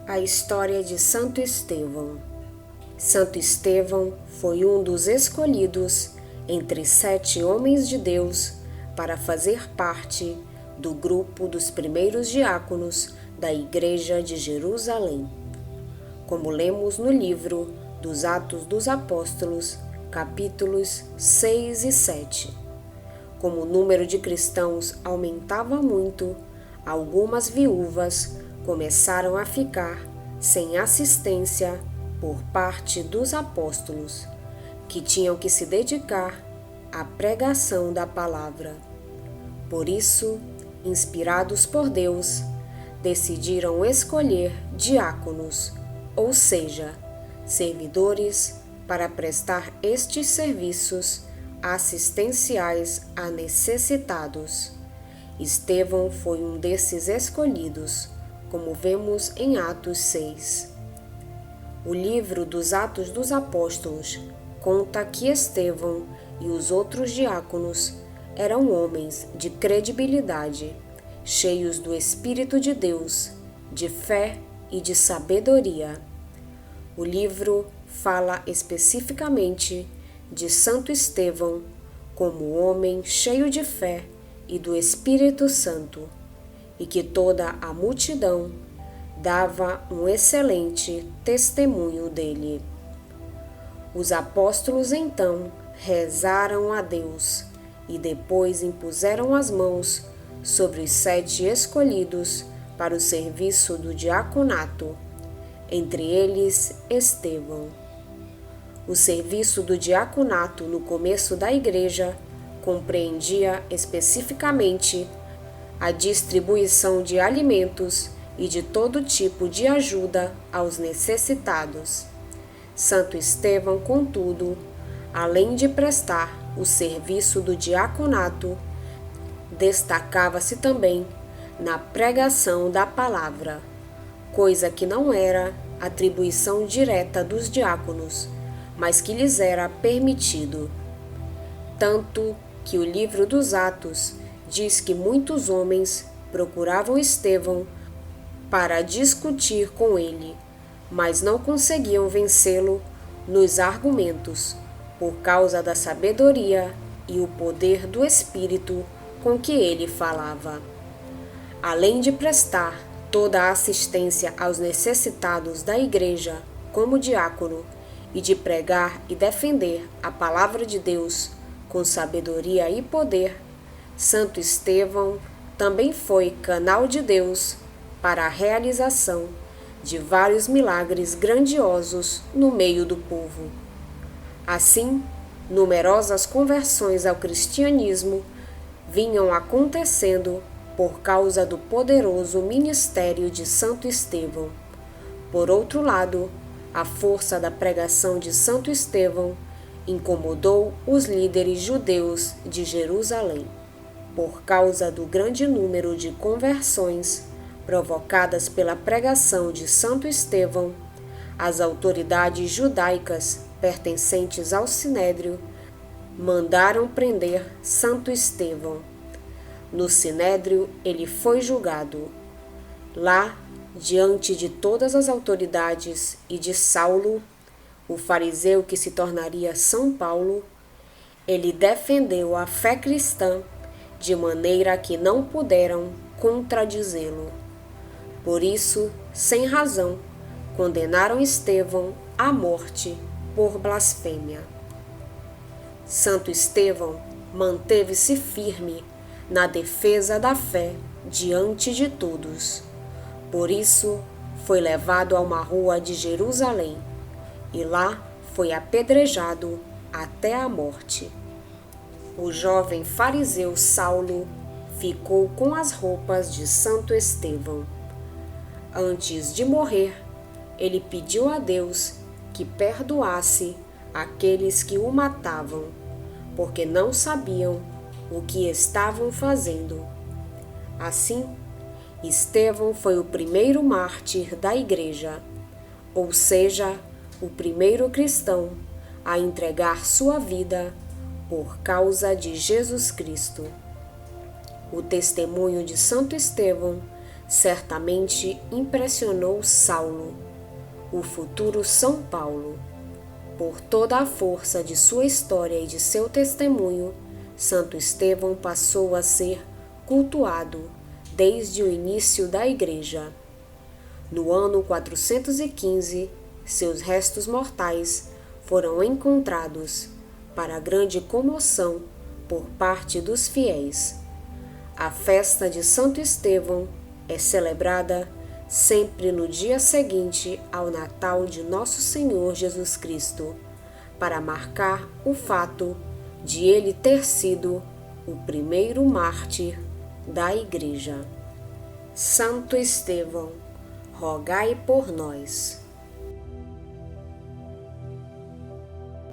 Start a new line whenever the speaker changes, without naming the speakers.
A história de Santo Estevão. Santo Estevão foi um dos escolhidos entre 7 homens de Deus para fazer parte do grupo dos primeiros diáconos da Igreja de Jerusalém. Como lemos no livro dos Atos dos Apóstolos, capítulos 6 e 7. Como o número de cristãos aumentava muito, algumas viúvas começaram a ficar sem assistência por parte dos apóstolos, que tinham que se dedicar à pregação da palavra. Por isso, inspirados por Deus, decidiram escolher diáconos, ou seja, servidores para prestar estes serviços assistenciais a necessitados. Estevão foi um desses escolhidos, como vemos em Atos 6. O livro dos Atos dos Apóstolos conta que Estevão e os outros diáconos eram homens de credibilidade, cheios do Espírito de Deus, de fé e de sabedoria. O livro fala especificamente de Santo Estevão como homem cheio de fé e do Espírito Santo, e que toda a multidão dava um excelente testemunho dele. Os apóstolos então rezaram a Deus e depois impuseram as mãos sobre os 7 escolhidos para o serviço do diaconato, entre eles Estevão. O serviço do diaconato no começo da igreja compreendia especificamente a distribuição de alimentos e de todo tipo de ajuda aos necessitados. Santo Estevão, contudo, além de prestar o serviço do diaconato, destacava-se também na pregação da palavra, coisa que não era atribuição direta dos diáconos, mas que lhes era permitido. Tanto que o livro dos Atos diz que muitos homens procuravam Estevão para discutir com ele, mas não conseguiam vencê-lo nos argumentos, por causa da sabedoria e o poder do Espírito com que ele falava. Além de prestar toda a assistência aos necessitados da igreja como diácono e de pregar e defender a palavra de Deus com sabedoria e poder, Santo Estevão também foi canal de Deus para a realização de vários milagres grandiosos no meio do povo. Assim, numerosas conversões ao cristianismo vinham acontecendo por causa do poderoso ministério de Santo Estevão. Por outro lado, a força da pregação de Santo Estevão incomodou os líderes judeus de Jerusalém. Por causa do grande número de conversões provocadas pela pregação de Santo Estevão, as autoridades judaicas pertencentes ao Sinédrio mandaram prender Santo Estevão. No Sinédrio, ele foi julgado. Lá, diante de todas as autoridades e de Saulo, o fariseu que se tornaria São Paulo, ele defendeu a fé cristã de maneira que não puderam contradizê-lo. Por isso, sem razão, condenaram Estevão à morte por blasfêmia. Santo Estevão manteve-se firme na defesa da fé diante de todos. Por isso, foi levado a uma rua de Jerusalém e lá foi apedrejado até a morte. O jovem fariseu Saulo ficou com as roupas de Santo Estevão. Antes de morrer, ele pediu a Deus que perdoasse aqueles que o matavam, porque não sabiam o que estavam fazendo. Assim, Estevão foi o primeiro mártir da igreja, ou seja, o primeiro cristão a entregar sua vida por causa de Jesus Cristo. O testemunho de Santo Estevão certamente impressionou Saulo, o futuro São Paulo. Por toda a força de sua história e de seu testemunho, Santo Estevão passou a ser cultuado desde o início da Igreja. No ano 415, seus restos mortais foram encontrados, para grande comoção por parte dos fiéis. A festa de Santo Estevão é celebrada sempre no dia seguinte ao Natal de Nosso Senhor Jesus Cristo, para marcar o fato de ele ter sido o primeiro mártir da Igreja. Santo Estevão, rogai por nós.